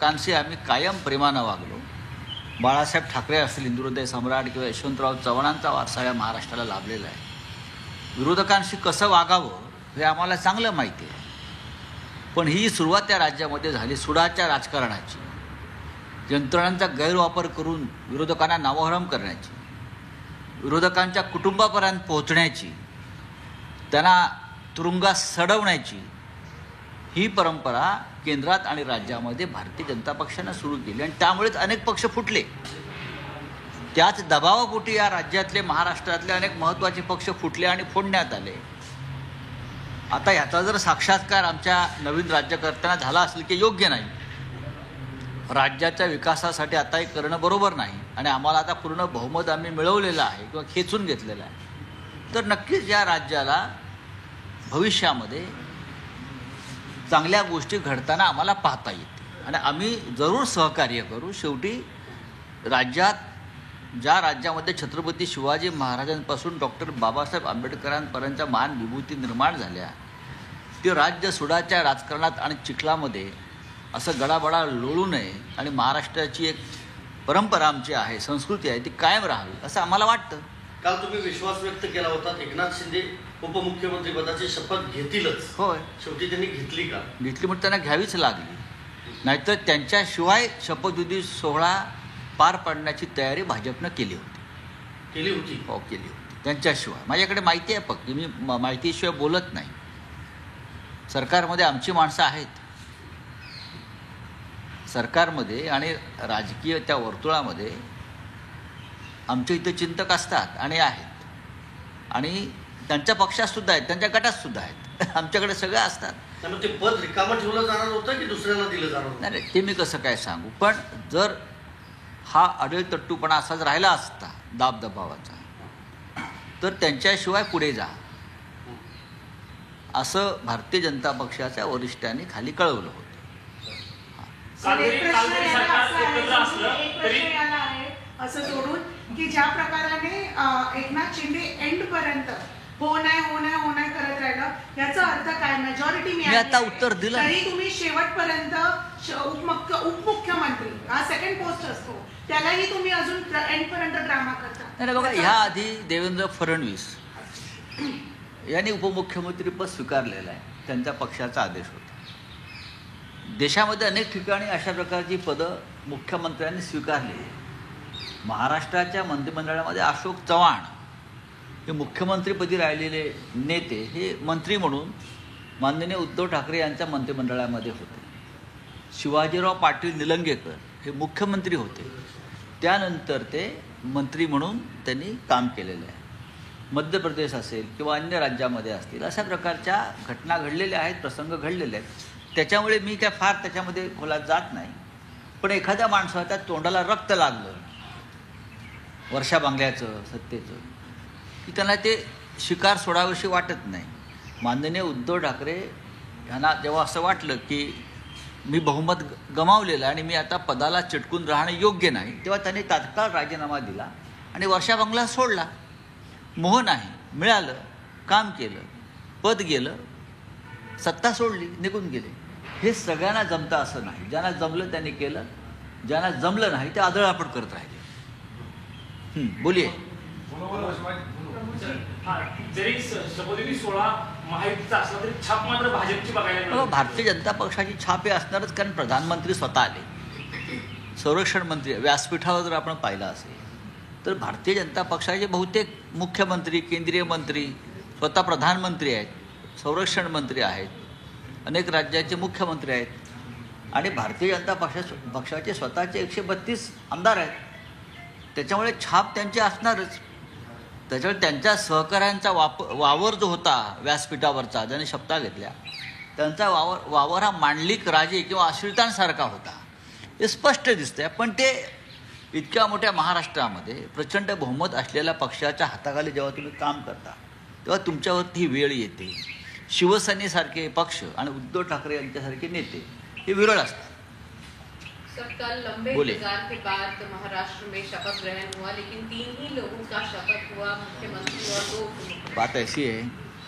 कांशी आम्ही कायम प्रेमानं वागलो. बाळासाहेब ठाकरे असतील, इंदुहृदय सम्राट किंवा यशवंतराव चव्हाणांचा वारसा या महाराष्ट्राला लाभलेला आहे. विरोधकांशी कसं वागावं हे आम्हाला चांगलं माहिती आहे. पण ही सुरुवात त्या राज्यामध्ये झाली सुडाच्या राजकारणाची, यंत्रणांचा गैरवापर करून विरोधकांना नामोहरम करण्याची, विरोधकांच्या कुटुंबापर्यंत पोहोचण्याची, त्यांना तुरुंगात सडवण्याची ही परंपरा केंद्रात आणि राज्यामध्ये भारतीय जनता पक्षानं सुरू केली. आणि त्यामुळेच अनेक पक्ष फुटले. त्याच दबावापोटी या राज्यातले, महाराष्ट्रातले अनेक महत्त्वाचे पक्ष फुटले आणि फोडण्यात आले. आता ह्याचा जर साक्षात्कार आमच्या नवीन राज्यकर्त्यांना झाला असेल की योग्य नाही, राज्याच्या विकासासाठी आता हे करणं बरोबर नाही आणि आम्हाला आता पूर्ण बहुमत आम्ही मिळवलेलं आहे किंवा खेचून घेतलेलं आहे, तर नक्कीच या राज्याला भविष्यामध्ये चांगल्या गोष्टी घडताना आम्हाला पाहता येते आणि आम्ही जरूर सहकार्य करू. शेवटी राज्यात, ज्या राज्यामध्ये छत्रपती शिवाजी महाराजांपासून डॉक्टर बाबासाहेब आंबेडकरांपर्यंतच्या महान विभूती निर्माण झाल्या, ते राज्य सुडाच्या राजकारणात आणि चिखलामध्ये असं गडाबडा लोळू नये आणि महाराष्ट्राची एक परंपरा आमची आहे, संस्कृती आहे, ती कायम राहावी असं आम्हाला वाटतं. काल तुम्ही विश्वास व्यक्त केला होता एकनाथ शिंदे उपमुख्यमंत्री पदाची शपथ घेतीलच. होय, शेवटी त्यांनी घेतली का? घेतली म्हणून त्यांना घ्यावीच लागली, नाहीतर त्यांच्याशिवाय शपथविधी सोहळा पार पाडण्याची तयारी भाजपनं केली होती. केली होती? हो, केली होती. त्यांच्याशिवाय माझ्याकडे माहिती आहे, फक्त मी माहितीशिवाय बोलत नाही. सरकारमध्ये आमची माणसं आहेत, सरकारमध्ये आणि राजकीय त्या वर्तुळामध्ये आमच्या इथे चिंतक असतात आणि आहेत, आणि त्यांच्या पक्षातसुद्धा आहेत, त्यांच्या गटातसुद्धा आहेत. आमच्याकडे सगळं असतात. त्यामुळे ते पद रिकामं ठेवलं जाणार होतं की दुसऱ्याला दिलं जाणार होतं? नाही, ते मी कसं काय सांगू. पण जर हा अडळतट्टूपणा असाच राहिला असता, दाबदबावाचा, तर त्यांच्याशिवाय पुढे जा असं भारतीय जनता पक्षाच्या वरिष्ठांनी खाली कळवलं होतं. असं सोडून की ज्या प्रकाराने एकनाथ शिंदे एंड पर्यंत हो नाही करत राहिलं, याचा अर्थ काय? मेजॉरिटी मी आता उत्तर दिलं, तरी तुम्ही शेवटपर्यंत उपमुख्यमंत्री हा सेकंड पोस्ट असतो, त्यालाही तुम्ही अजून एंड पर्यंत ड्रामा करता. नाही बघा, ह्या आधी देवेंद्र फडणवीस यांनी उपमुख्यमंत्रीपद स्वीकारलेलं आहे, त्यांच्या पक्षाचा आदेश होता. देशामध्ये अनेक ठिकाणी अशा प्रकारची पदं मुख्यमंत्र्यांनी स्वीकारली. महाराष्ट्राच्या मंत्रिमंडळामध्ये अशोक चव्हाण हे मुख्यमंत्रीपदी राहिलेले नेते हे मंत्री म्हणून माननीय उद्धव ठाकरे यांच्या मंत्रिमंडळामध्ये होते. शिवाजीराव पाटील निलंगेकर हे मुख्यमंत्री होते, त्यानंतर ते मंत्री म्हणून त्यांनी काम केलेलं आहे. मध्य प्रदेश असेल किंवा अन्य राज्यामध्ये असतील, अशा प्रकारच्या घटना घडलेल्या आहेत, प्रसंग घडलेले आहेत. त्याच्यामुळे मी काय फार त्याच्यामध्ये खोलात जात नाही. पण एखाद्या माणसाच्या तोंडाला रक्त लागलं वर्षा बांगल्याचं, सत्तेचं, की त्यांना ते शिकार सोडावीशी वाटत नाही. माननीय उद्धव ठाकरे यांना जेव्हा असं वाटलं की मी बहुमत गमावलेलं आणि मी आता पदाला चिटकून राहणं योग्य नाही, तेव्हा त्यांनी तात्काळ राजीनामा दिला आणि वर्षा बांगला सोडला. मोह नाही, मिळालं, काम केलं, पद गेलं, सत्ता सोडली, निघून गेले. हे सगळ्यांना जमतं असं नाही. ज्यांना जमलं त्यांनी केलं, ज्यांना जमलं नाही ते आदळआपट करत राहिले. बोलिये. जरी शपथविधी सोहळा महायुतीचा असला तरी छाप मात्र भाजपची बघायला. भारतीय जनता पक्षाची छाप हे असणारच, कारण प्रधानमंत्री स्वतः आले, संरक्षण मंत्री व्यासपीठावर जर आपण पाहिलं असेल तर भारतीय जनता पक्षाचे बहुतेक मुख्यमंत्री, केंद्रीय मंत्री, स्वतः प्रधानमंत्री आहेत, संरक्षण मंत्री आहेत, अनेक राज्याचे मुख्यमंत्री आहेत आणि भारतीय जनता पक्षाचे स्वतःचे 132 आमदार आहेत. त्याच्यामुळे छाप त्यांची असणारच. त्याच्यामुळे त्यांच्या सहकाऱ्यांचा वावर जो होता व्यासपीठावरचा, ज्याने शपथा घेतल्या, त्यांचा वावर हा मांडलिक राजे किंवा आश्रितांसारखा होता, हे स्पष्ट दिसतंय. पण ते इतक्या मोठ्या महाराष्ट्रामध्ये प्रचंड बहुमत असलेल्या पक्षाच्या हाताखाली जेव्हा तुम्ही काम करता तेव्हा तुमच्यावरती ही वेळ येते. शिवसेनेसारखे पक्ष आणि उद्धव ठाकरे यांच्यासारखे नेते हे विरळ असतात. कल लंबे इंतजार के बाद महाराष्ट्र में शपथ ग्रहण हुआ, लेकिन 3 ही लोगों का शपथ हुआ, मुख्यमंत्री और 2 उपमुख्यमंत्री. बात ऐसी है,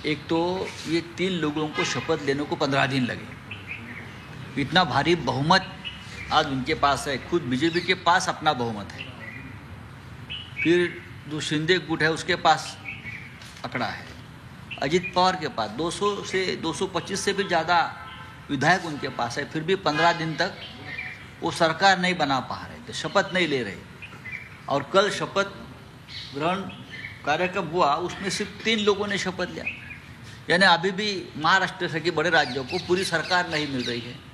एक तो ये 3 लोगों को शपथ लेने को 15 दिन लगे. इतना भारी बहुमत आज उनके पास है, खुद बीजेपी के पास अपना बहुमत है, फिर जो शिंदे गुट है उसके पास आंकड़ा है, अजित पवार के पास 200 से 225 से भी ज़्यादा विधायक उनके पास है, फिर भी 15 दिन तक वो सरकार नहीं बना पा रहे थे, शपथ नहीं ले रहे। और कल शपथ ग्रहण कार्यक्रम हुआ, उसमें सिर्फ 3 लोगों ने शपथ लिया, यानी अभी भी महाराष्ट्र से के बड़े राज्यों को पूरी सरकार नहीं मिल रही है।